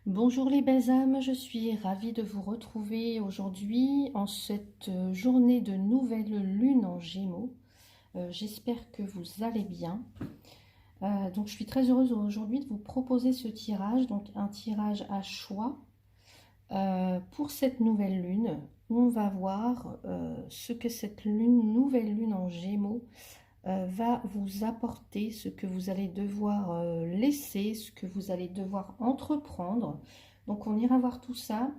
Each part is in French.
Bonjour les belles âmes, je suis ravie de vous retrouver aujourd'hui en cette journée de nouvelle lune en Gémeaux. J'espère que vous allez bien. Donc je suis très heureuse aujourd'hui de vous proposer ce tirage, donc un tirage à choix pour cette nouvelle lune, où on va voir ce que cette nouvelle lune en Gémeaux va vous apporter, ce que vous allez devoir laisser, ce que vous allez devoir entreprendre. Donc on ira voir tout ça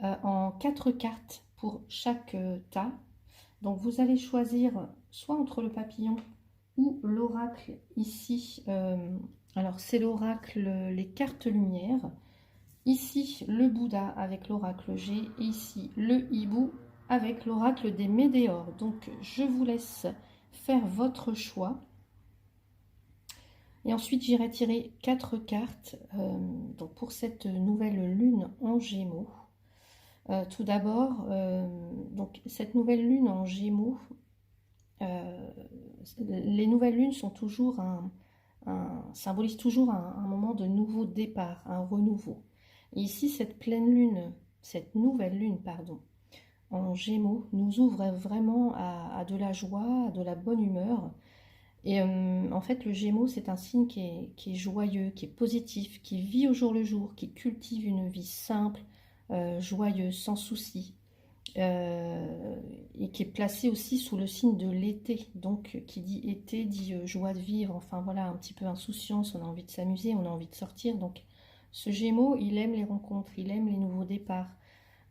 en 4 cartes pour chaque tas. Donc vous allez choisir soit entre le papillon ou l'oracle ici. Alors c'est l'oracle, les cartes lumière. Ici le Bouddha avec l'oracle G et ici le hibou avec l'oracle des météores. Donc je vous laisse faire votre choix. Et ensuite j'irai tirer 4 cartes donc pour cette nouvelle lune en Gémeaux. Tout d'abord, donc cette nouvelle lune en Gémeaux, les nouvelles lunes sont toujours symbolisent toujours un moment de nouveau départ, un renouveau. Et ici, cette pleine lune, cette nouvelle lune, pardon, en Gémeaux, nous ouvre vraiment à de la joie, à de la bonne humeur. Et en fait, le Gémeaux, c'est un signe qui est joyeux, qui est positif, qui vit au jour le jour, qui cultive une vie simple, joyeuse, sans souci, et qui est placé aussi sous le signe de l'été. Donc, qui dit été dit joie de vivre, enfin voilà, un petit peu insouciance, on a envie de s'amuser, on a envie de sortir. Donc, ce Gémeaux, il aime les rencontres, il aime les nouveaux départs.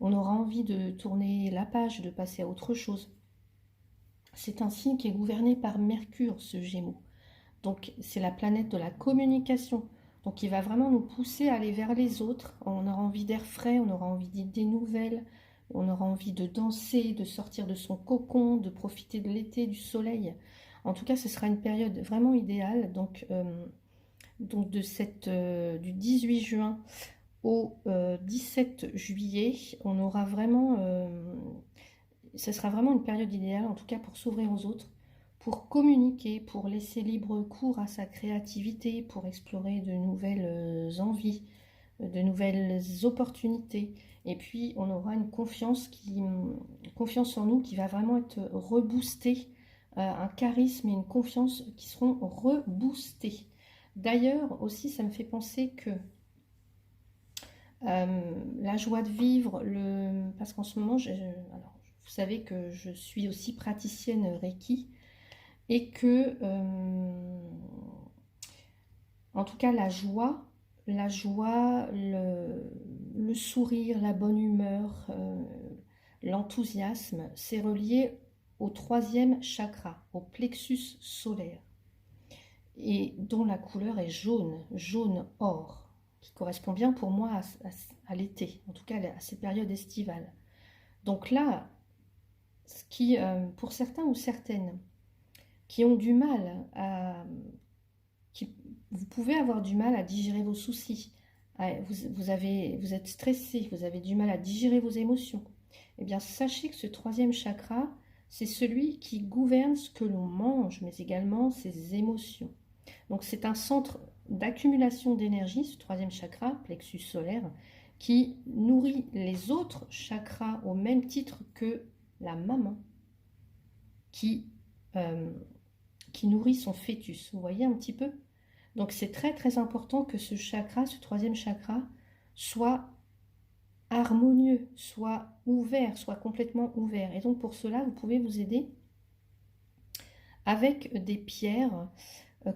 On aura envie de tourner la page, de passer à autre chose. C'est un signe qui est gouverné par Mercure, ce Gémeaux. Donc c'est la planète de la communication. Donc il va vraiment nous pousser à aller vers les autres. On aura envie d'air frais, on aura envie d'idées nouvelles, on aura envie de danser, de sortir de son cocon, de profiter de l'été, du soleil. En tout cas, ce sera une période vraiment idéale. Donc du 18 juin au 17 juillet, on aura vraiment ce sera vraiment une période idéale, en tout cas pour s'ouvrir aux autres, pour communiquer, pour laisser libre cours à sa créativité, pour explorer de nouvelles envies, de nouvelles opportunités. Et puis, on aura une confiance en nous qui va vraiment être reboostée, un charisme et une confiance qui seront reboostés. D'ailleurs, aussi, ça me fait penser que la joie de vivre, parce qu'en ce moment, alors, vous savez que je suis aussi praticienne Reiki et que, en tout cas, le sourire, la bonne humeur, l'enthousiasme, c'est relié au troisième chakra, au plexus solaire, et dont la couleur est jaune, jaune or, qui correspond bien pour moi à l'été, en tout cas à cette période estivale. Donc là, pour certains ou certaines qui ont du mal vous pouvez avoir du mal à digérer vos soucis, vous êtes stressé, vous avez du mal à digérer vos émotions, eh bien sachez que ce troisième chakra, c'est celui qui gouverne ce que l'on mange, mais également ses émotions. Donc c'est un centre d'accumulation d'énergie, ce troisième chakra, plexus solaire, qui nourrit les autres chakras au même titre que la maman euh, qui nourrit son fœtus. Vous voyez un petit peu? Donc c'est très très important que ce chakra, ce troisième chakra, soit harmonieux, soit ouvert, soit complètement ouvert. Et donc pour cela, vous pouvez vous aider avec des pierres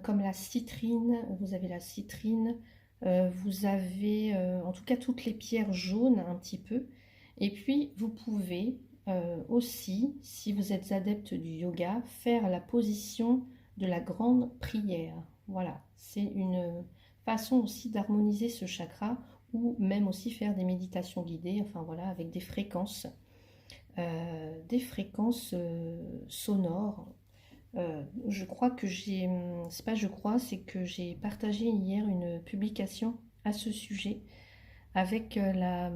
comme la citrine. Vous avez la citrine, vous avez en tout cas toutes les pierres jaunes un petit peu. Et puis vous pouvez aussi, si vous êtes adepte du yoga, faire la position de la grande prière. Voilà, c'est une façon aussi d'harmoniser ce chakra, ou même aussi faire des méditations guidées, enfin voilà, avec des fréquences sonores. Je crois que c'est pas je crois, c'est que j'ai partagé hier une publication à ce sujet avec la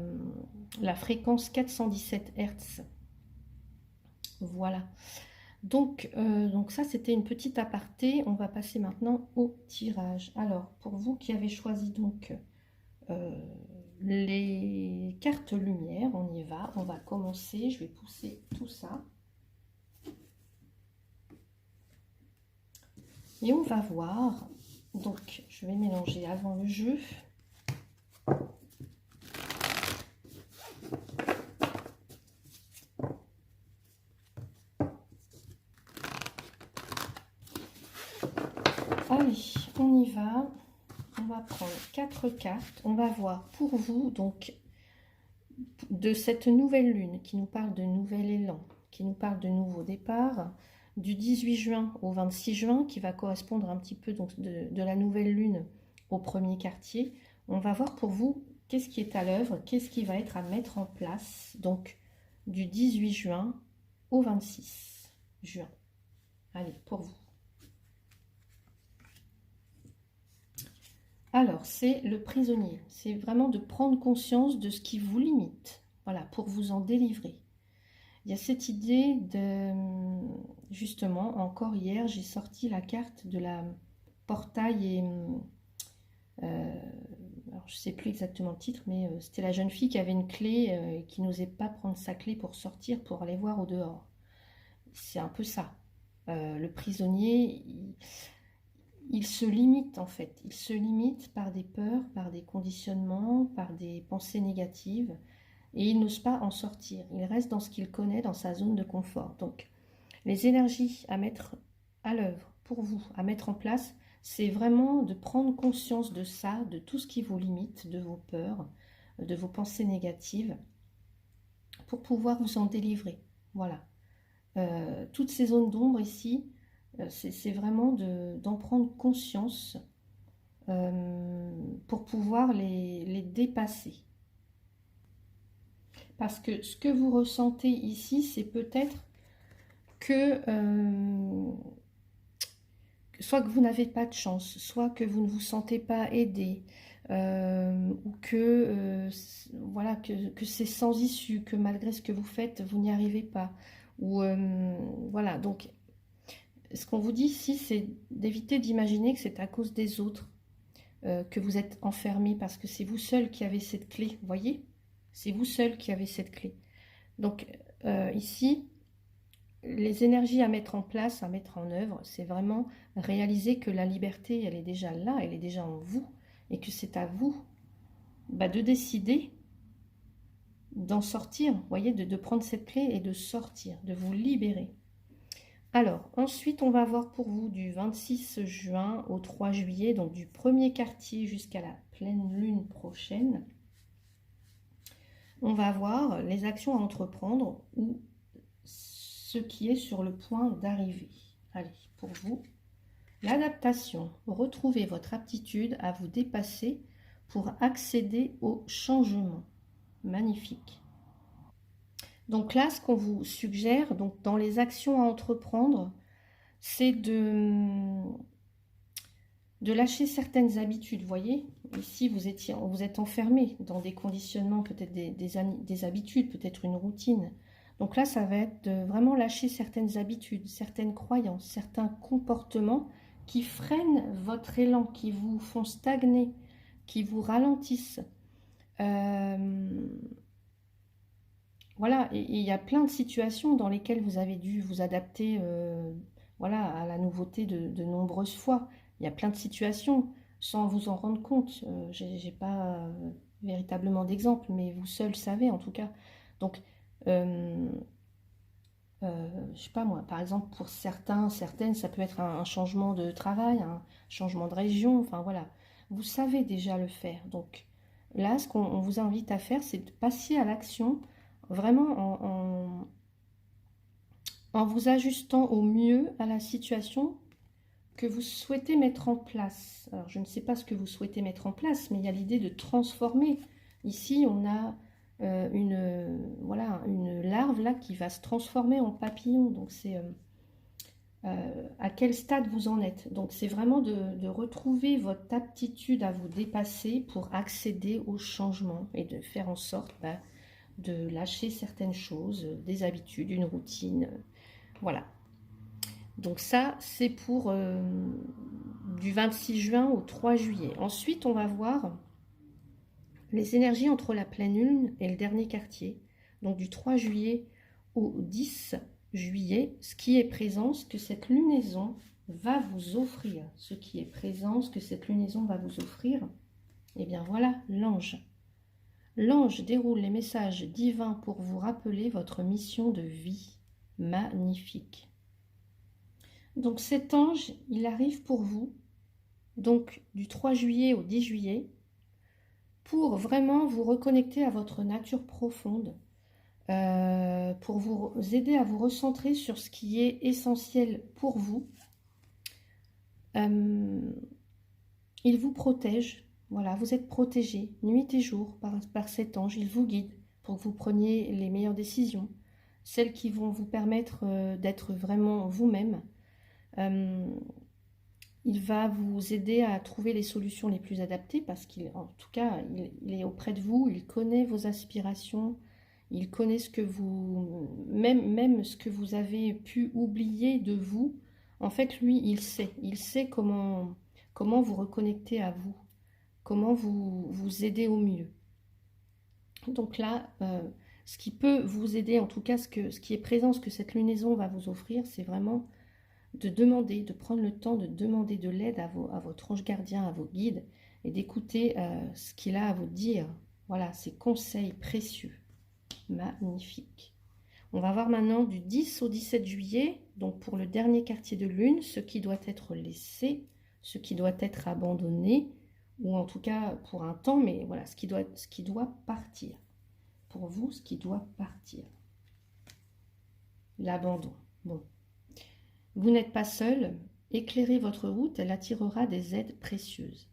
fréquence 417 Hz. Voilà. Donc ça, c'était une petite aparté. On va passer maintenant au tirage. Alors, pour vous qui avez choisi donc les cartes lumière, on y va. On va commencer, je vais pousser tout ça. Et on va voir, donc je vais mélanger avant le jeu. Allez, on y va. On va prendre 4 cartes. On va voir pour vous, donc, de cette nouvelle lune qui nous parle de nouvel élan, qui nous parle de nouveau départ, du 18 juin au 26 juin, qui va correspondre un petit peu donc, de la nouvelle lune au premier quartier. On va voir pour vous qu'est-ce qui est à l'œuvre, qu'est-ce qui va être à mettre en place, donc du 18 juin au 26 juin. Allez, pour vous. Alors, c'est le prisonnier. C'est vraiment de prendre conscience de ce qui vous limite. Voilà, pour vous en délivrer. Il y a cette idée de... Justement, encore hier, j'ai sorti la carte de la portail et... alors, je ne sais plus exactement le titre, mais c'était la jeune fille qui avait une clé et qui n'osait pas prendre sa clé pour sortir, pour aller voir au dehors. C'est un peu ça. Le prisonnier... Il se limite en fait, il se limite par des peurs, par des conditionnements, par des pensées négatives et il n'ose pas en sortir. Il reste dans ce qu'il connaît, dans sa zone de confort. Donc, les énergies à mettre à l'œuvre pour vous, à mettre en place, c'est vraiment de prendre conscience de ça, de tout ce qui vous limite, de vos peurs, de vos pensées négatives pour pouvoir vous en délivrer. Voilà. Toutes ces zones d'ombre ici, c'est vraiment d'en prendre conscience pour pouvoir les dépasser. Parce que ce que vous ressentez ici, c'est peut-être que soit que vous n'avez pas de chance, soit que vous ne vous sentez pas aidé, ou que, voilà, que c'est sans issue, que malgré ce que vous faites, vous n'y arrivez pas. Ou voilà, donc ce qu'on vous dit ici, c'est d'éviter d'imaginer que c'est à cause des autres que vous êtes enfermé, parce que c'est vous seul qui avez cette clé, vous voyez? C'est vous seul qui avez cette clé. Donc ici, les énergies à mettre en place, à mettre en œuvre, c'est vraiment réaliser que la liberté, elle est déjà là, elle est déjà en vous, et que c'est à vous de décider d'en sortir, vous voyez, de prendre cette clé et de sortir, de vous libérer. Alors, ensuite, on va voir pour vous du 26 juin au 3 juillet, donc du premier quartier jusqu'à la pleine lune prochaine. On va voir les actions à entreprendre ou ce qui est sur le point d'arriver. Allez, pour vous, l'adaptation. Retrouvez votre aptitude à vous dépasser pour accéder au changement. Magnifique. Donc là, ce qu'on vous suggère, donc dans les actions à entreprendre, c'est de lâcher certaines habitudes. Vous voyez, ici, vous êtes enfermé dans des conditionnements, peut-être des habitudes, peut-être une routine. Donc là, ça va être de vraiment lâcher certaines habitudes, certaines croyances, certains comportements qui freinent votre élan, qui vous font stagner, qui vous ralentissent. Voilà, et il y a plein de situations dans lesquelles vous avez dû vous adapter voilà, à la nouveauté de nombreuses fois. Il y a plein de situations sans vous en rendre compte. J'ai pas véritablement d'exemple, mais vous seul savez en tout cas. Donc, je sais pas moi, par exemple pour certaines, ça peut être un changement de travail, un changement de région, enfin voilà. Vous savez déjà le faire. Donc là, ce qu'on vous invite à faire, c'est de passer à l'action vraiment en vous ajustant au mieux à la situation que vous souhaitez mettre en place. Alors, je ne sais pas ce que vous souhaitez mettre en place, mais il y a l'idée de transformer. Ici, on a voilà, une larve là qui va se transformer en papillon. Donc, c'est à quel stade vous en êtes. Donc, c'est vraiment de retrouver votre aptitude à vous dépasser pour accéder au changement et de faire en sorte de lâcher certaines choses, des habitudes, une routine, voilà. Donc ça, c'est pour du 26 juin au 3 juillet. Ensuite, on va voir Les énergies entre la pleine lune et le dernier quartier, donc du 3 juillet au 10 juillet, ce qui est présent, ce que cette lunaison va vous offrir, ce qui est présent, ce que cette lunaison va vous offrir, et bien voilà, l'ange. L'ange déroule les messages divins pour vous rappeler votre mission de vie. Magnifique. Donc cet ange, il arrive pour vous, donc du 3 juillet au 10 juillet, pour vraiment vous reconnecter à votre nature profonde, pour vous aider à vous recentrer sur ce qui est essentiel pour vous. Il vous protège, voilà, vous êtes protégé nuit et jour par cet ange. Il vous guide pour que vous preniez les meilleures décisions, celles qui vont vous permettre d'être vraiment vous-même. Il va vous aider à trouver les solutions les plus adaptées parce qu'en tout cas, il est auprès de vous, il connaît vos aspirations, il connaît ce que vous, même ce que vous avez pu oublier de vous. En fait, lui, il sait comment vous reconnecter à vous, comment vous aider au mieux. Donc là, ce qui peut vous aider, en tout cas ce qui est présent, ce que cette lunaison va vous offrir, c'est vraiment de demander, de prendre le temps de demander de l'aide à votre ange gardien, à vos guides, et d'écouter ce qu'il a à vous dire. Voilà, ces conseils précieux. Magnifique. On va voir maintenant du 10 au 17 juillet, donc pour le dernier quartier de lune, ce qui doit être laissé, ce qui doit être abandonné, ou en tout cas pour un temps, mais voilà, ce qui doit partir. Pour vous, ce qui doit partir. L'abandon. Bon. Vous n'êtes pas seul, éclairez votre route, elle attirera des aides précieuses.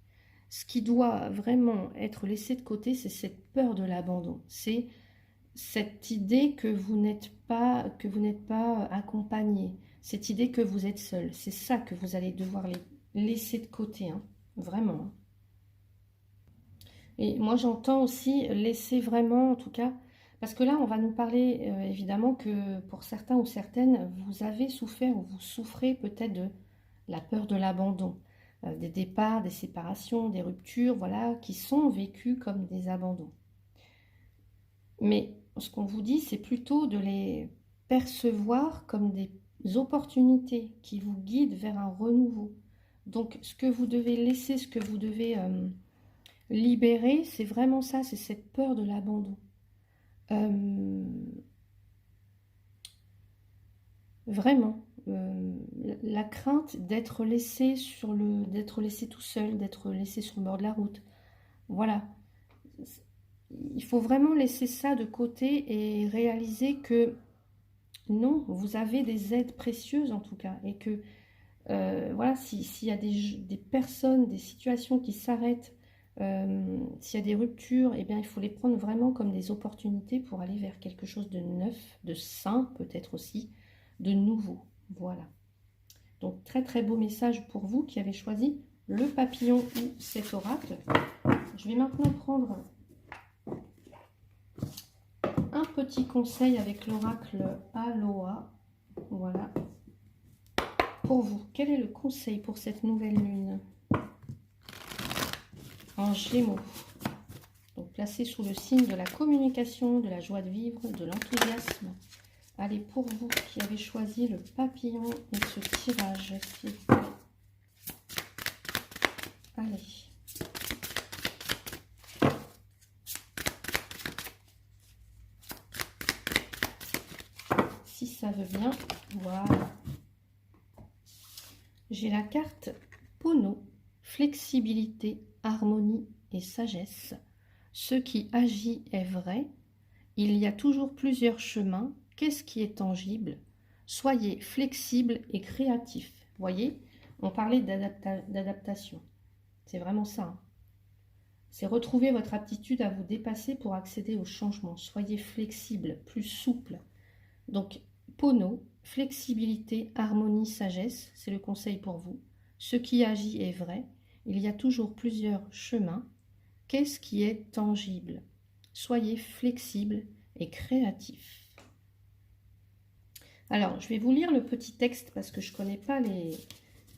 Ce qui doit vraiment être laissé de côté, c'est cette peur de l'abandon. C'est cette idée que vous n'êtes pas accompagné, cette idée que vous êtes seul. C'est ça que vous allez devoir laisser de côté, hein, vraiment. Et moi, j'entends aussi laisser vraiment, en tout cas, parce que là, on va nous parler évidemment que pour certains ou certaines, vous avez souffert ou vous souffrez peut-être de la peur de l'abandon, des départs, des séparations, des ruptures, voilà, qui sont vécues comme des abandons. Mais ce qu'on vous dit, c'est plutôt de les percevoir comme des opportunités qui vous guident vers un renouveau. Donc, ce que vous devez laisser, ce que vous devez libérer, c'est vraiment ça, c'est cette peur de l'abandon. Vraiment, la crainte d'être laissé tout seul, d'être laissé sur le bord de la route. Voilà. Il faut vraiment laisser ça de côté et réaliser que non, vous avez des aides précieuses en tout cas. Et que, voilà, s'il y a des personnes, des situations qui s'arrêtent, s'il y a des ruptures, eh bien, il faut les prendre vraiment comme des opportunités pour aller vers quelque chose de neuf, de sain peut-être aussi, de nouveau. Voilà. Donc, très très beau message pour vous qui avez choisi le papillon ou cet oracle. Je vais maintenant prendre un petit conseil avec l'oracle Aloha. Voilà. Pour vous, quel est le conseil pour cette nouvelle lune en Gémeaux? Donc placé sous le signe de la communication, de la joie de vivre, de l'enthousiasme. Allez, pour vous qui avez choisi le papillon et ce tirage, s'il vous plaît. Allez. Si ça veut bien, voilà. J'ai la carte Pono, flexibilité, harmonie et sagesse. Ce qui agit est vrai. Il y a toujours plusieurs chemins. Qu'est-ce qui est tangible? Soyez flexible et créatif. Vous voyez, on parlait d'adaptation. C'est vraiment ça. Hein. C'est retrouver votre aptitude à vous dépasser pour accéder au changement. Soyez flexible, plus souple. Donc, Pono, flexibilité, harmonie, sagesse, c'est le conseil pour vous. Ce qui agit est vrai. Il y a toujours plusieurs chemins. Qu'est-ce qui est tangible? Soyez flexible et créatif. Alors, je vais vous lire le petit texte parce que je ne connais pas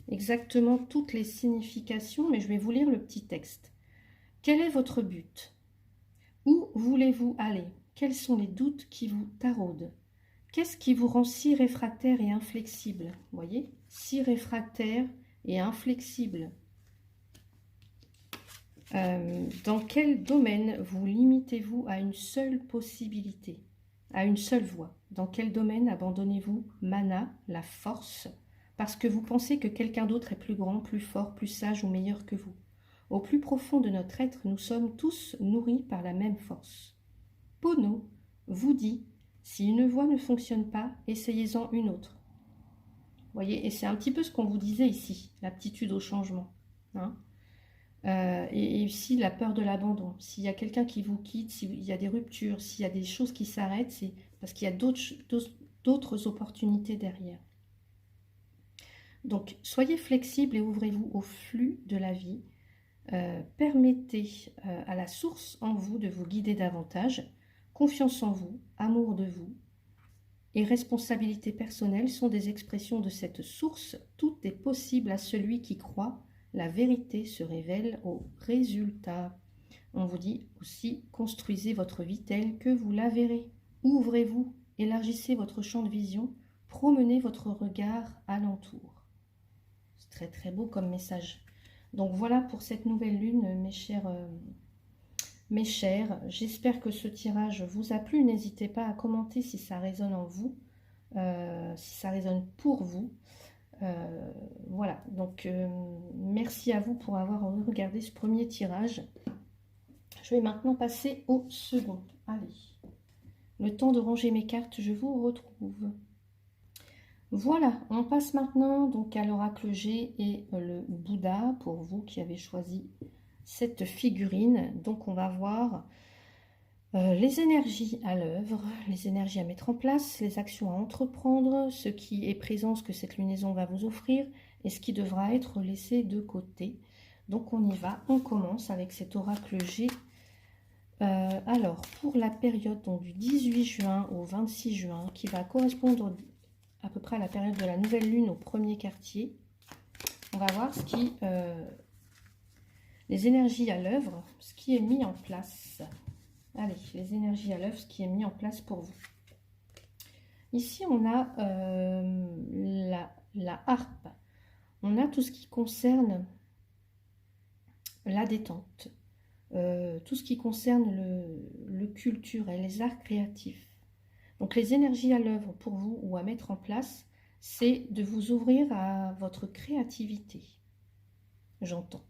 exactement toutes les significations, mais je vais vous lire le petit texte. Quel est votre but? Où voulez-vous aller? Quels sont les doutes qui vous taraudent? Qu'est-ce qui vous rend si réfractaire et inflexible? Vous voyez? Si réfractaire et inflexible. Dans quel domaine vous limitez-vous à une seule possibilité, à une seule voie? Dans quel domaine abandonnez-vous mana, la force, parce que vous pensez que quelqu'un d'autre est plus grand, plus fort, plus sage ou meilleur que vous? Au plus profond de notre être, nous sommes tous nourris par la même force. Pono vous dit, si une voie ne fonctionne pas, essayez-en une autre. Vous voyez, et c'est un petit peu ce qu'on vous disait ici, l'aptitude au changement. Hein. Et ici, la peur de l'abandon. S'il y a quelqu'un qui vous quitte, s'il y a des ruptures, s'il y a des choses qui s'arrêtent, c'est parce qu'il y a d'autres opportunités derrière. Donc, soyez flexible et ouvrez-vous au flux de la vie. Permettez à la source en vous de vous guider davantage. Confiance en vous, amour de vous et responsabilité personnelle sont des expressions de cette source. Tout est possible à celui qui croit. La vérité se révèle au résultat. On vous dit aussi, construisez votre vie telle que vous la verrez. Ouvrez-vous, élargissez votre champ de vision, promenez votre regard alentour. C'est très très beau comme message. Donc voilà pour cette nouvelle lune, mes chers. J'espère que ce tirage vous a plu. N'hésitez pas à commenter si ça résonne en vous, si ça résonne pour vous. Voilà, donc merci à vous pour avoir regardé ce premier tirage. Je vais maintenant passer au second. Allez, le temps de ranger mes cartes, je vous retrouve. Voilà, on passe maintenant donc à l'oracle G et le Bouddha pour vous qui avez choisi cette figurine. Donc on va voir les énergies à l'œuvre, les énergies à mettre en place, les actions à entreprendre, ce qui est présent, ce que cette lunaison va vous offrir et ce qui devra être laissé de côté. Donc on y va, on commence avec cet oracle G. Alors pour la période donc, du 18 juin au 26 juin, qui va correspondre à peu près à la période de la nouvelle lune au premier quartier, on va voir les énergies à l'œuvre, ce qui est mis en place. Allez, les énergies à l'œuvre, ce qui est mis en place pour vous. Ici, on a la harpe. On a tout ce qui concerne la détente, tout ce qui concerne le culturel, les arts créatifs. Donc, les énergies à l'œuvre pour vous ou à mettre en place, c'est de vous ouvrir à votre créativité. J'entends.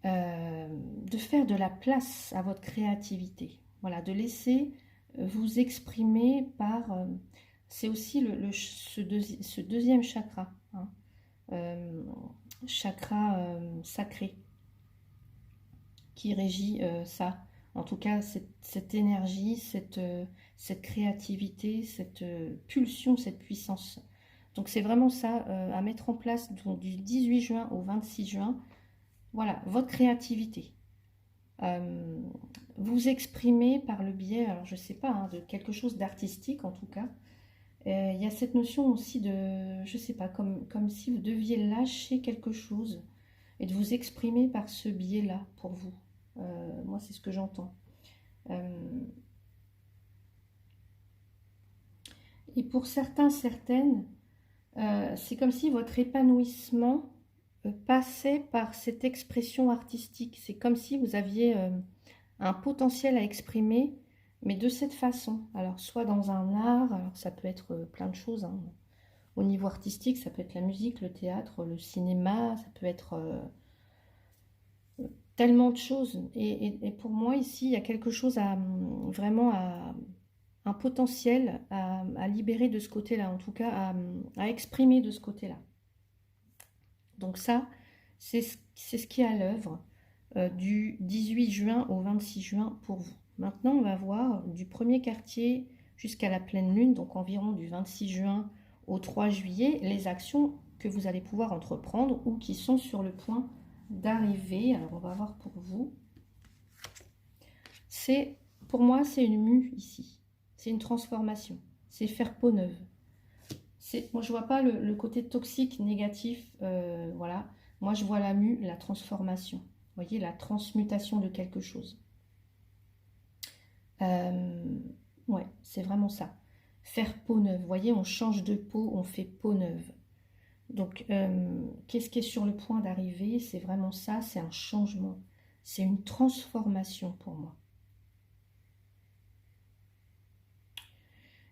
De faire de la place à votre créativité. Voilà, de laisser vous exprimer par... c'est aussi ce deuxième chakra, hein, chakra sacré, qui régit ça. En tout cas, cette énergie, cette créativité, cette pulsion, cette puissance. Donc c'est vraiment ça à mettre en place donc, du 18 juin au 26 juin. Voilà, votre créativité. Vous exprimez par le biais, alors je ne sais pas, hein, de quelque chose d'artistique en tout cas. Il y a cette notion aussi de, je ne sais pas, comme si vous deviez lâcher quelque chose et de vous exprimer par ce biais-là pour vous. Moi, c'est ce que j'entends. Et pour certains, certaines, c'est comme si votre épanouissement passait par cette expression artistique. C'est comme si vous aviez un potentiel à exprimer, mais de cette façon. Alors, soit dans un art, alors ça peut être plein de choses. Hein. Au niveau artistique, ça peut être la musique, le théâtre, le cinéma, ça peut être tellement de choses. Et pour moi, ici, il y a quelque chose vraiment un potentiel à libérer de ce côté-là, en tout cas à exprimer de ce côté-là. Donc ça, c'est ce qui est à l'œuvre du 18 juin au 26 juin pour vous. Maintenant, on va voir du premier quartier jusqu'à la pleine lune, donc environ du 26 juin au 3 juillet, les actions que vous allez pouvoir entreprendre ou qui sont sur le point d'arriver. Alors, on va voir pour vous. Pour moi, c'est une mue ici. C'est une transformation. C'est faire peau neuve. Moi, je ne vois pas le côté toxique, négatif. Voilà. Moi, je vois la mue, la transformation. Vous voyez, la transmutation de quelque chose. Ouais, c'est vraiment ça. Faire peau neuve. Vous voyez, on change de peau, on fait peau neuve. Donc, qu'est-ce qui est sur le point d'arriver? C'est vraiment ça, c'est un changement. C'est une transformation pour moi.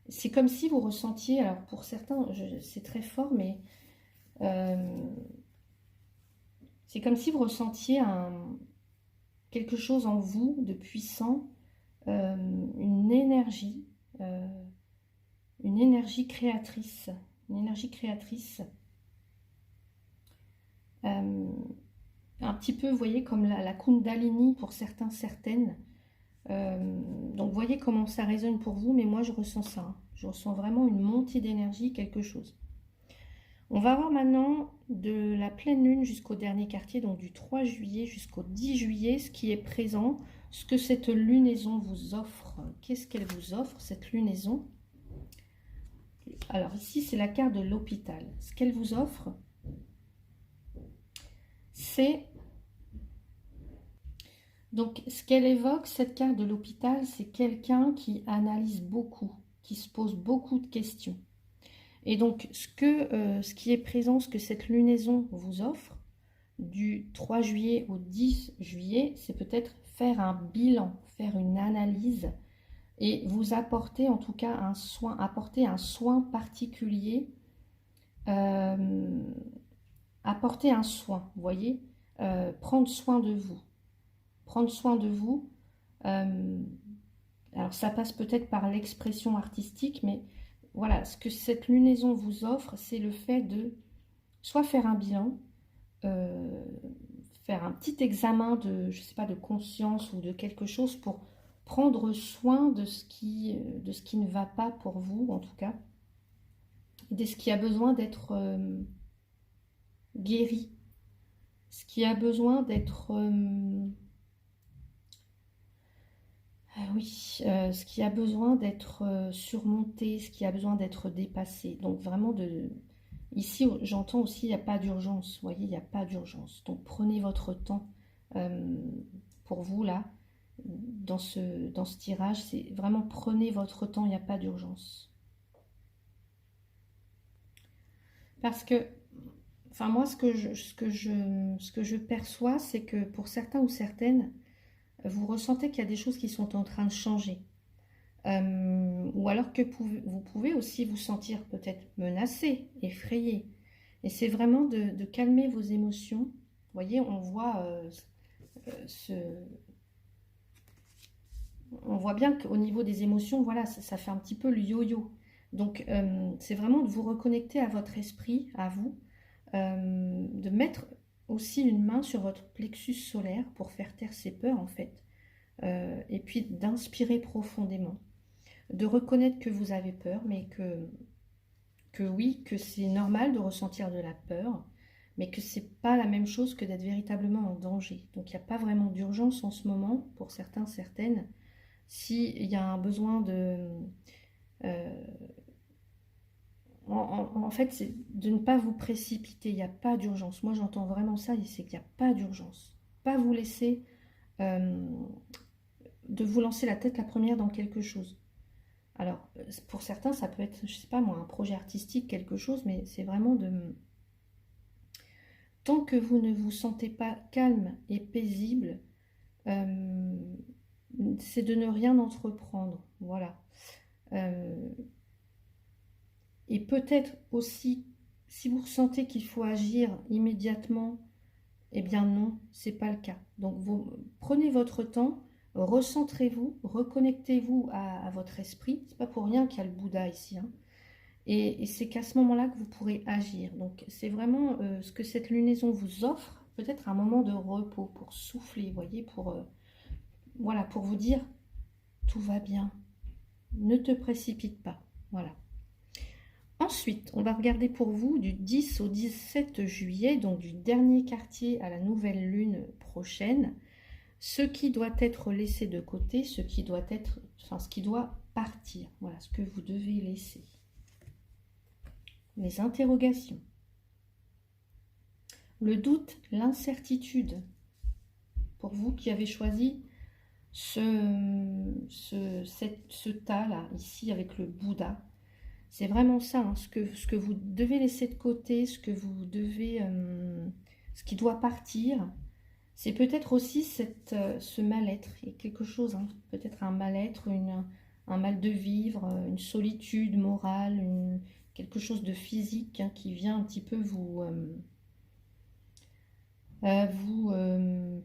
C'est comme si vous ressentiez, alors pour certains, c'est très fort, mais c'est comme si vous ressentiez quelque chose en vous de puissant, une énergie, euh, une énergie créatrice, une énergie créatrice. Un petit peu, vous voyez, comme la Kundalini pour certains, certaines. Donc, vous voyez comment ça résonne pour vous, mais moi, je ressens ça. Hein. Je ressens vraiment une montée d'énergie, quelque chose. On va voir maintenant de la pleine lune jusqu'au dernier quartier, donc du 3 juillet jusqu'au 10 juillet, ce qui est présent, ce que cette lunaison vous offre. Qu'est-ce qu'elle vous offre, cette lunaison? Alors, ici, c'est la carte de l'hôpital. Ce qu'elle vous offre, c'est... Donc, ce qu'elle évoque, cette carte de l'hôpital, c'est quelqu'un qui analyse beaucoup, qui se pose beaucoup de questions. Et donc, ce qui est présent, ce que cette lunaison vous offre, du 3 juillet au 10 juillet, c'est peut-être faire un bilan, faire une analyse et vous apporter en tout cas apporter un soin particulier, apporter un soin, vous voyez, prendre soin de vous. Prendre soin de vous, alors ça passe peut-être par l'expression artistique, mais voilà, ce que cette lunaison vous offre, c'est le fait de soit faire un bilan, faire un petit examen de, je sais pas, de conscience ou de quelque chose pour prendre soin de ce qui ne va pas pour vous, en tout cas, de ce qui a besoin d'être guéri, ce qui a besoin d'être... oui, ce qui a besoin d'être surmonté, ce qui a besoin d'être dépassé. Donc vraiment, ici, j'entends aussi, il n'y a pas d'urgence. Vous voyez, il n'y a pas d'urgence. Donc prenez votre temps pour vous, là, dans ce tirage. C'est vraiment, prenez votre temps, il n'y a pas d'urgence. Parce que, enfin moi, ce que je perçois, c'est que pour certains ou certaines, vous ressentez qu'il y a des choses qui sont en train de changer. Ou alors que vous pouvez aussi vous sentir peut-être menacé, effrayé. Et c'est vraiment de calmer vos émotions. Vous voyez, on voit bien qu'au niveau des émotions, voilà, ça fait un petit peu le yo-yo. Donc, c'est vraiment de vous reconnecter à votre esprit, à vous, de mettre aussi une main sur votre plexus solaire pour faire taire ces peurs, en fait. Et puis d'inspirer profondément. De reconnaître que vous avez peur, mais que oui, que c'est normal de ressentir de la peur, mais que c'est pas la même chose que d'être véritablement en danger. Donc il n'y a pas vraiment d'urgence en ce moment, pour certains, certaines. S'il y a un besoin de... euh, en fait, c'est de ne pas vous précipiter, il n'y a pas d'urgence. Moi j'entends vraiment ça, c'est qu'il n'y a pas d'urgence. Pas vous laisser... de vous lancer la tête la première dans quelque chose. Alors, pour certains, ça peut être, je sais pas moi, un projet artistique, quelque chose, mais c'est vraiment de... Tant que vous ne vous sentez pas calme et paisible, c'est de ne rien entreprendre. Voilà. Et peut-être aussi, si vous ressentez qu'il faut agir immédiatement, eh bien non, c'est pas le cas. Donc, vous prenez votre temps, recentrez-vous, reconnectez-vous à votre esprit. C'est pas pour rien qu'il y a le Bouddha ici, hein. Et c'est qu'à ce moment-là que vous pourrez agir. Donc c'est vraiment ce que cette lunaison vous offre, peut-être un moment de repos pour souffler, vous voyez, voilà, pour vous dire tout va bien, ne te précipite pas. Voilà. Ensuite, on va regarder pour vous du 10 au 17 juillet, donc du dernier quartier à la nouvelle lune prochaine, ce qui doit être laissé de côté, ce qui doit partir. Voilà, ce que vous devez laisser. Les interrogations, le doute, l'incertitude. Pour vous qui avez choisi ce ce tas-là, ici, avec le Bouddha. C'est vraiment ça, hein, ce que vous devez laisser de côté, ce que vous devez, ce qui doit partir. C'est peut-être aussi ce mal-être, il y a quelque chose, hein, peut-être un mal-être, un mal de vivre, une solitude morale, quelque chose de physique, hein, qui vient un petit peu vous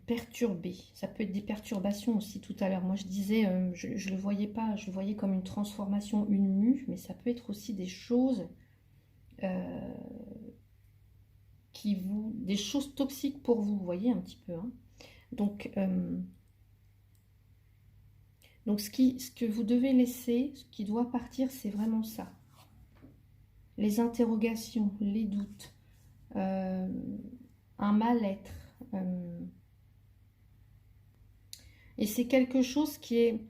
perturber. Ça peut être des perturbations aussi tout à l'heure. Moi je disais, je le voyais pas, je le voyais comme une transformation, une mue, mais ça peut être aussi des choses des choses toxiques pour vous, vous voyez un petit peu. Hein. Donc ce que vous devez laisser, ce qui doit partir, c'est vraiment ça. Les interrogations, les doutes, un mal-être. Et c'est quelque chose qui est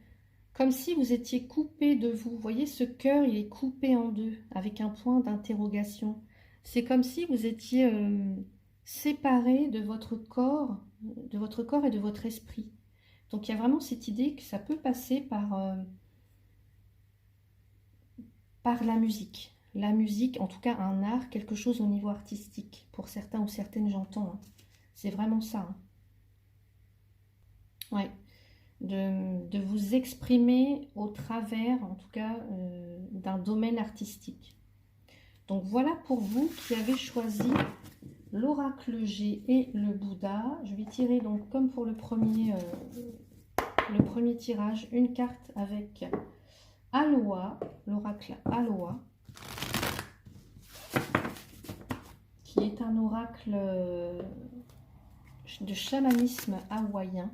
comme si vous étiez coupé de vous. Vous voyez, ce cœur, il est coupé en deux, avec un point d'interrogation. C'est comme si vous étiez séparé de votre corps et de votre esprit. Donc il y a vraiment cette idée que ça peut passer par la musique. La musique, en tout cas un art, quelque chose au niveau artistique. Pour certains ou certaines, j'entends. Hein. C'est vraiment ça. Hein. Ouais. De vous exprimer au travers, en tout cas, d'un domaine artistique. Donc voilà pour vous qui avez choisi l'oracle G et le Bouddha. Je vais tirer donc comme pour le premier tirage, une carte avec Aloha, l'oracle Aloha, qui est un oracle de chamanisme hawaïen.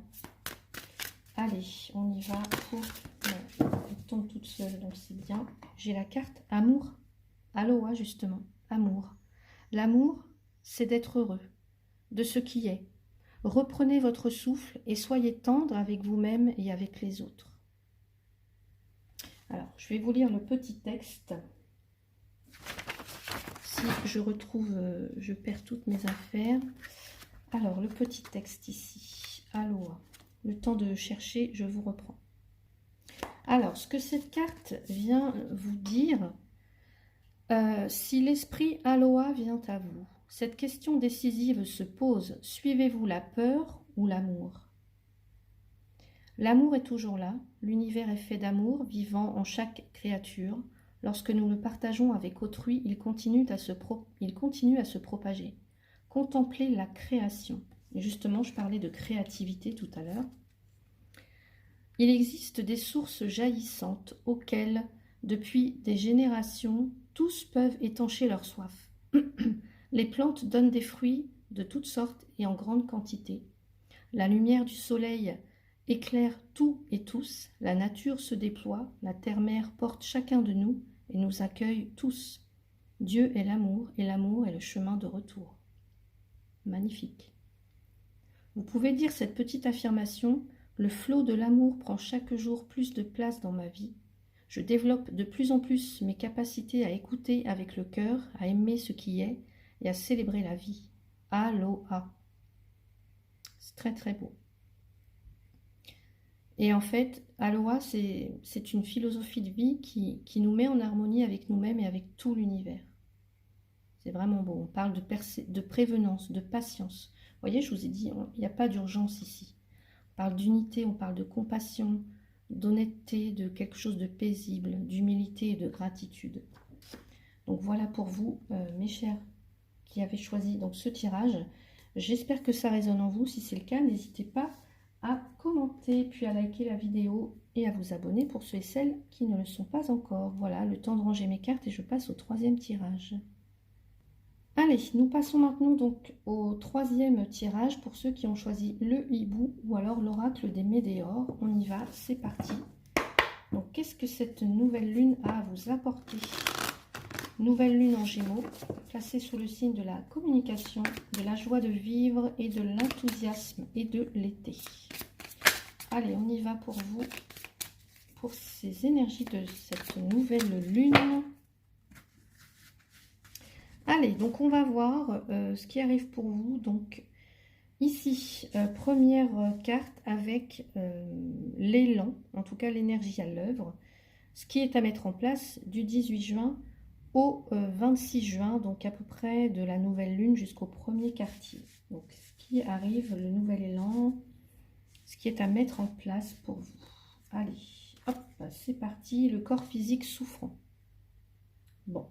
Allez, on y va pour... elle tombe toute seule, donc c'est bien. J'ai la carte Amour. Aloha, justement. Amour. L'amour, c'est d'être heureux, de ce qui est. Reprenez votre souffle et soyez tendre avec vous-même et avec les autres. Alors, je vais vous lire le petit texte. Si je retrouve, je perds toutes mes affaires. Alors, le petit texte ici. Aloha. Le temps de chercher, je vous reprends. Alors, ce que cette carte vient vous dire, si l'esprit Aloha vient à vous, cette question décisive se pose, suivez-vous la peur ou l'amour? L'amour est toujours là, l'univers est fait d'amour, vivant en chaque créature. Lorsque nous le partageons avec autrui, il continue à se propager. Contemplez la création. Et justement, je parlais de créativité tout à l'heure. Il existe des sources jaillissantes auxquelles, depuis des générations, tous peuvent étancher leur soif. Les plantes donnent des fruits de toutes sortes et en grande quantité. La lumière du soleil éclaire tout et tous, la nature se déploie, la terre-mère porte chacun de nous et nous accueille tous. Dieu est l'amour et l'amour est le chemin de retour. Magnifique. Vous pouvez dire cette petite affirmation, le flot de l'amour prend chaque jour plus de place dans ma vie. Je développe de plus en plus mes capacités à écouter avec le cœur, à aimer ce qui est et à célébrer la vie. Aloha. C'est très très beau. Et en fait, Aloha, c'est une philosophie de vie qui nous met en harmonie avec nous-mêmes et avec tout l'univers. C'est vraiment beau. On parle de prévenance, de patience. Vous voyez, je vous ai dit, il n'y a pas d'urgence ici. On parle d'unité, on parle de compassion, d'honnêteté, de quelque chose de paisible, d'humilité et de gratitude. Donc voilà pour vous, mes chers, qui avez choisi donc ce tirage. J'espère que ça résonne en vous. Si c'est le cas, n'hésitez pas à commenter, puis à liker la vidéo et à vous abonner pour ceux et celles qui ne le sont pas encore. Voilà, le temps de ranger mes cartes et je passe au troisième tirage. Allez, nous passons maintenant donc au troisième tirage pour ceux qui ont choisi le hibou ou alors l'oracle des météores. On y va, c'est parti. Donc, qu'est-ce que cette nouvelle lune a à vous apporter? Nouvelle lune en Gémeaux, placée sous le signe de la communication, de la joie de vivre et de l'enthousiasme et de l'été. Allez, on y va pour vous, pour ces énergies de cette nouvelle lune. Allez, donc on va voir ce qui arrive pour vous. Donc, Ici, première carte avec l'élan, en tout cas l'énergie à l'œuvre, ce qui est à mettre en place du 18 juin au 26 juin, donc à peu près de la nouvelle lune jusqu'au premier quartier. Donc ce qui arrive, le nouvel élan, ce qui est à mettre en place pour vous. Allez, hop, c'est parti, le corps physique souffrant. Bon.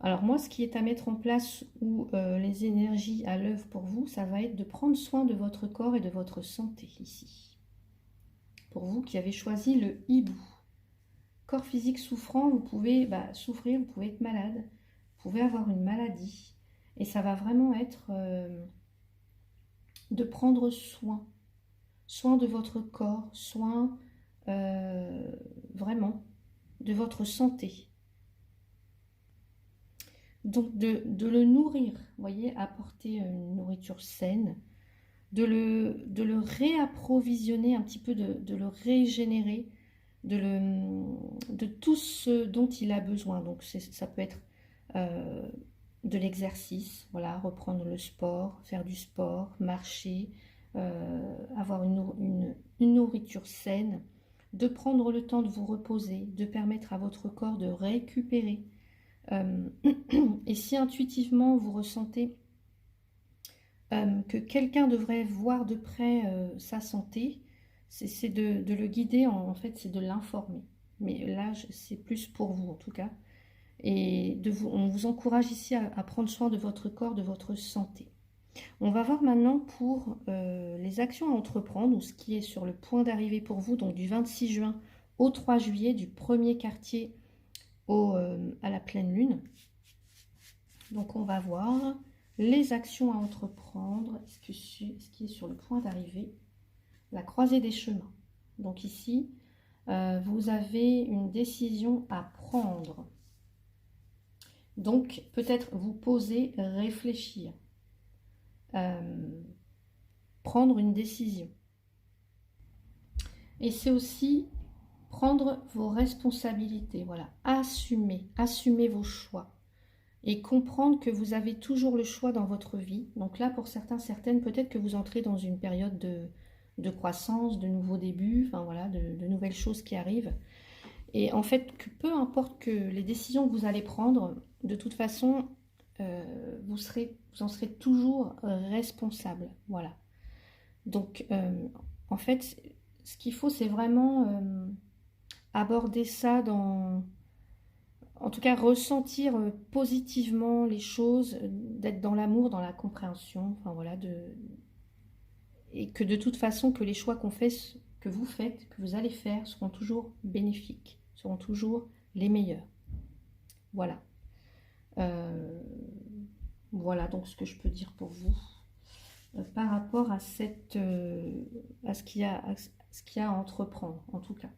Alors moi, ce qui est à mettre en place ou les énergies à l'œuvre pour vous, ça va être de prendre soin de votre corps et de votre santé ici. Pour vous qui avez choisi le hibou. Corps physique souffrant, vous pouvez souffrir, vous pouvez être malade, vous pouvez avoir une maladie. Et ça va vraiment être de prendre soin. Soin de votre corps, soin vraiment de votre santé. Donc de le nourrir, vous voyez, apporter une nourriture saine, de le réapprovisionner un petit peu, de le régénérer, de tout ce dont il a besoin. Donc ça peut être de l'exercice, voilà, reprendre le sport, faire du sport, marcher, avoir une nourriture saine, de prendre le temps de vous reposer, de permettre à votre corps de récupérer. Et si intuitivement vous ressentez que quelqu'un devrait voir de près sa santé, c'est de le guider, en fait c'est de l'informer. Mais là c'est plus pour vous en tout cas. Et on vous encourage ici à prendre soin de votre corps, de votre santé. On va voir maintenant pour les actions à entreprendre, ou ce qui est sur le point d'arriver pour vous, donc du 26 juin au 3 juillet, du premier quartier à la pleine lune. Donc on va voir les actions à entreprendre, ce qui est sur le point d'arriver, la croisée des chemins. Donc ici, vous avez une décision à prendre. Donc peut-être vous poser, réfléchir, prendre une décision. Et c'est aussi prendre vos responsabilités, voilà, assumer vos choix. Et comprendre que vous avez toujours le choix dans votre vie. Donc là, pour certains, certaines, peut-être que vous entrez dans une période de croissance, de nouveaux débuts, enfin voilà, de nouvelles choses qui arrivent. Et en fait, peu importe que les décisions que vous allez prendre, de toute façon, vous en serez toujours responsable. Voilà. Donc, en fait, ce qu'il faut, c'est vraiment aborder ça en tout cas, ressentir positivement les choses, d'être dans l'amour, dans la compréhension, enfin voilà, et que de toute façon, que les choix que vous faites, que vous allez faire, seront toujours bénéfiques, seront toujours les meilleurs. Voilà. Voilà donc ce que je peux dire pour vous par rapport à ce qu'il y a à entreprendre, en tout cas,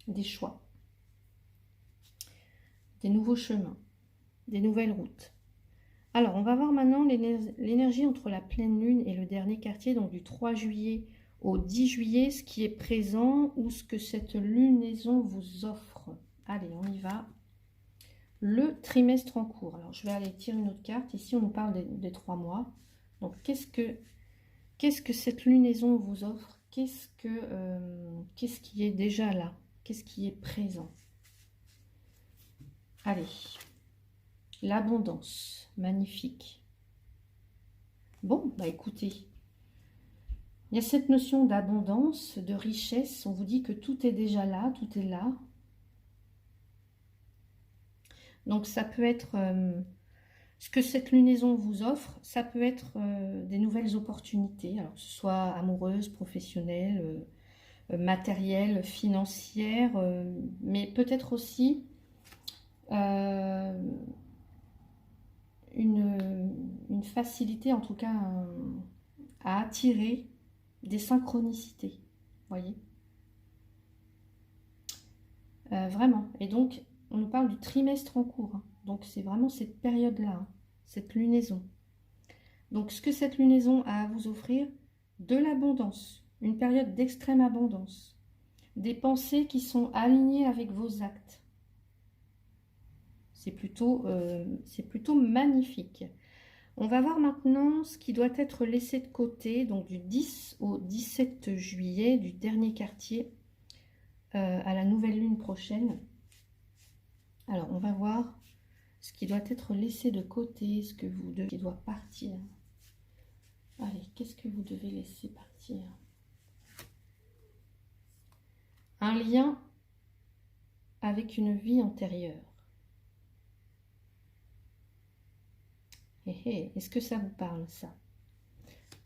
des choix. Des nouveaux chemins, des nouvelles routes. Alors, on va voir maintenant l'énergie entre la pleine lune et le dernier quartier, donc du 3 juillet au 10 juillet, ce qui est présent ou ce que cette lunaison vous offre. Allez, on y va. Le trimestre en cours. Alors, je vais aller tirer une autre carte. Ici, on nous parle des 3 mois. Donc, qu'est-ce que cette lunaison vous offre? Qu'est-ce qui est déjà là? Qu'est-ce qui est présent? Allez, l'abondance, magnifique. Bon, bah écoutez, il y a cette notion d'abondance, de richesse. On vous dit que tout est déjà là, tout est là. Donc ça peut être ce que cette lunaison vous offre, ça peut être des nouvelles opportunités, alors que ce soit amoureuses, professionnelles, matérielles, financières, mais peut-être aussi une facilité, en tout cas, à attirer des synchronicités, voyez, vraiment. Et donc, on nous parle du trimestre en cours, hein. Donc, c'est vraiment cette période-là, hein, cette lunaison. Donc, ce que cette lunaison a à vous offrir, de l'abondance, une période d'extrême abondance, des pensées qui sont alignées avec vos actes. C'est plutôt magnifique. On va voir maintenant ce qui doit être laissé de côté, donc du 10 au 17 juillet, du dernier quartier à la nouvelle lune prochaine. Alors, on va voir ce qui doit être laissé de côté, ce que vous devez, qui doit partir. Allez, qu'est-ce que vous devez laisser partir? Un lien avec une vie antérieure. Est-ce que ça vous parle, ça?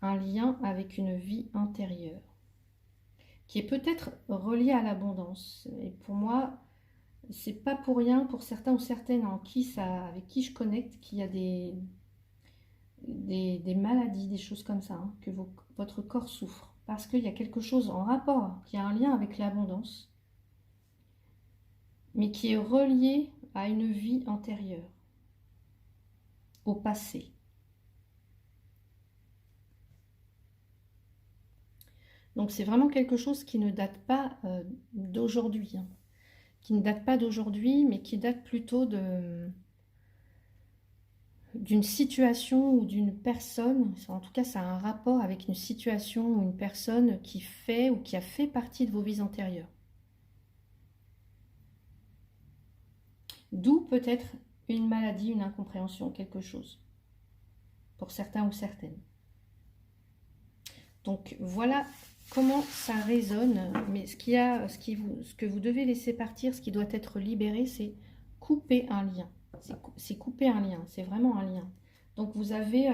Un lien avec une vie antérieure, qui est peut-être relié à l'abondance. Et pour moi, c'est pas pour rien, pour certains ou certaines avec qui je connecte, qu'il y a des maladies, des choses comme ça, hein, que votre corps souffre. Parce qu'il y a quelque chose en rapport, qui a un lien avec l'abondance, mais qui est relié à une vie antérieure, au passé. Donc c'est vraiment quelque chose qui ne date pas d'aujourd'hui, hein, qui ne date pas d'aujourd'hui, mais qui date plutôt d'une situation ou d'une personne. En tout cas, ça a un rapport avec une situation ou une personne qui fait ou qui a fait partie de vos vies antérieures. D'où peut-être une maladie, une incompréhension, quelque chose, pour certains ou certaines. Donc voilà comment ça résonne, mais ce que vous devez laisser partir, ce qui doit être libéré, c'est couper un lien. C'est couper un lien, c'est vraiment un lien. Donc vous avez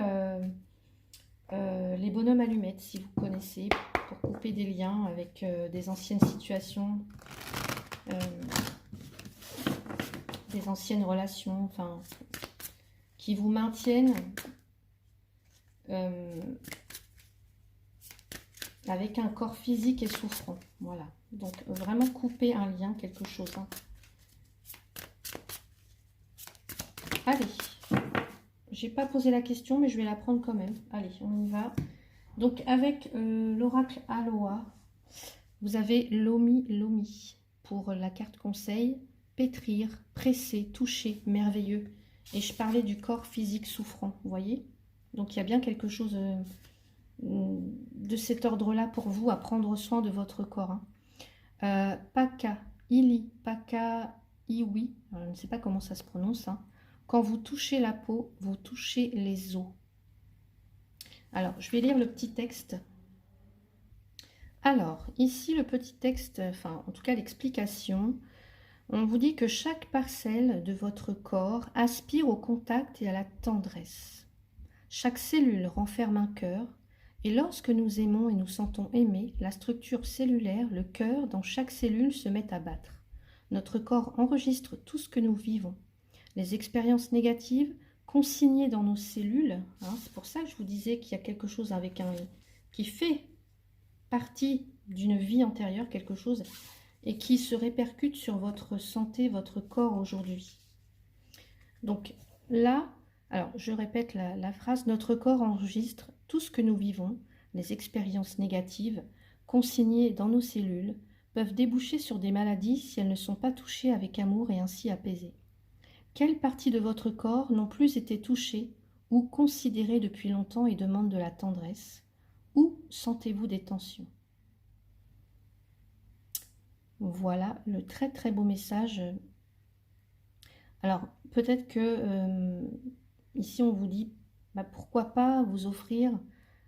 les bonhommes allumettes, si vous connaissez, pour couper des liens avec des anciennes situations, des anciennes relations, enfin, qui vous maintiennent avec un corps physique et souffrant. Voilà. Donc, vraiment couper un lien, quelque chose. Hein. Allez. J'ai pas posé la question, mais je vais la prendre quand même. Allez, on y va. Donc, avec l'oracle Aloha, vous avez Lomi Lomi pour la carte conseil. Pétrir, presser, toucher, merveilleux. Et je parlais du corps physique souffrant, vous voyez? Donc, il y a bien quelque chose de cet ordre-là pour vous, à prendre soin de votre corps. Hein. Paka, Ili, Paka, Iwi, je ne sais pas comment ça se prononce. Hein. Quand vous touchez la peau, vous touchez les os. Alors, je vais lire le petit texte. Alors, ici, le petit texte, enfin, en tout cas, l'explication. On vous dit que chaque parcelle de votre corps aspire au contact et à la tendresse. Chaque cellule renferme un cœur. Et lorsque nous aimons et nous sentons aimer, la structure cellulaire, le cœur dans chaque cellule se met à battre. Notre corps enregistre tout ce que nous vivons. Les expériences négatives consignées dans nos cellules, hein, c'est pour ça que je vous disais qu'il y a quelque chose avec qui fait partie d'une vie antérieure, quelque chose, et qui se répercute sur votre santé, votre corps aujourd'hui. Donc là, alors je répète la phrase, notre corps enregistre tout ce que nous vivons, les expériences négatives consignées dans nos cellules peuvent déboucher sur des maladies si elles ne sont pas touchées avec amour et ainsi apaisées. Quelles parties de votre corps n'ont plus été touchées ou considérées depuis longtemps et demandent de la tendresse? Où sentez-vous des tensions? Voilà le très très beau message. Alors peut-être que ici on vous dit pourquoi pas vous offrir,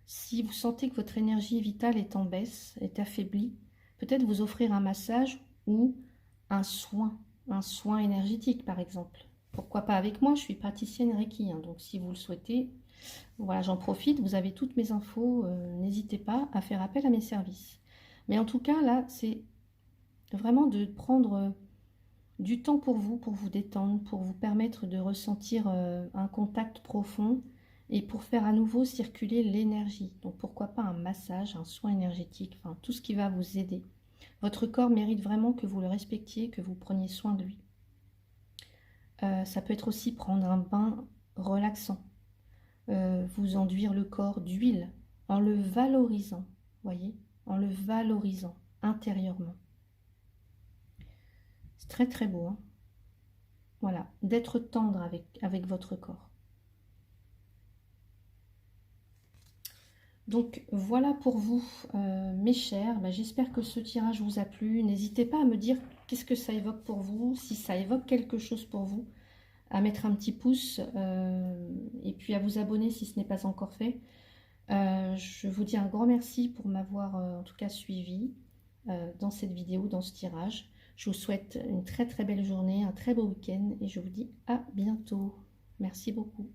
si vous sentez que votre énergie vitale est en baisse, est affaiblie, peut-être vous offrir un massage ou un soin énergétique par exemple. Pourquoi pas avec moi, je suis praticienne Reiki, hein, donc si vous le souhaitez, voilà, j'en profite, vous avez toutes mes infos, n'hésitez pas à faire appel à mes services. Mais en tout cas, là, c'est vraiment de prendre du temps pour vous détendre, pour vous permettre de ressentir un contact profond et pour faire à nouveau circuler l'énergie. Donc pourquoi pas un massage, un soin énergétique, enfin tout ce qui va vous aider. Votre corps mérite vraiment que vous le respectiez, que vous preniez soin de lui. Ça peut être aussi prendre un bain relaxant, vous enduire le corps d'huile en le valorisant, voyez, en le valorisant intérieurement. C'est très très beau, hein. Voilà, d'être tendre avec votre corps. Donc voilà pour vous, mes chers. Bah, j'espère que ce tirage vous a plu. N'hésitez pas à me dire qu'est-ce que ça évoque pour vous, si ça évoque quelque chose pour vous, à mettre un petit pouce et puis à vous abonner si ce n'est pas encore fait. Je vous dis un grand merci pour m'avoir en tout cas suivi dans cette vidéo, dans ce tirage. Je vous souhaite une très très belle journée, un très beau week-end et je vous dis à bientôt. Merci beaucoup.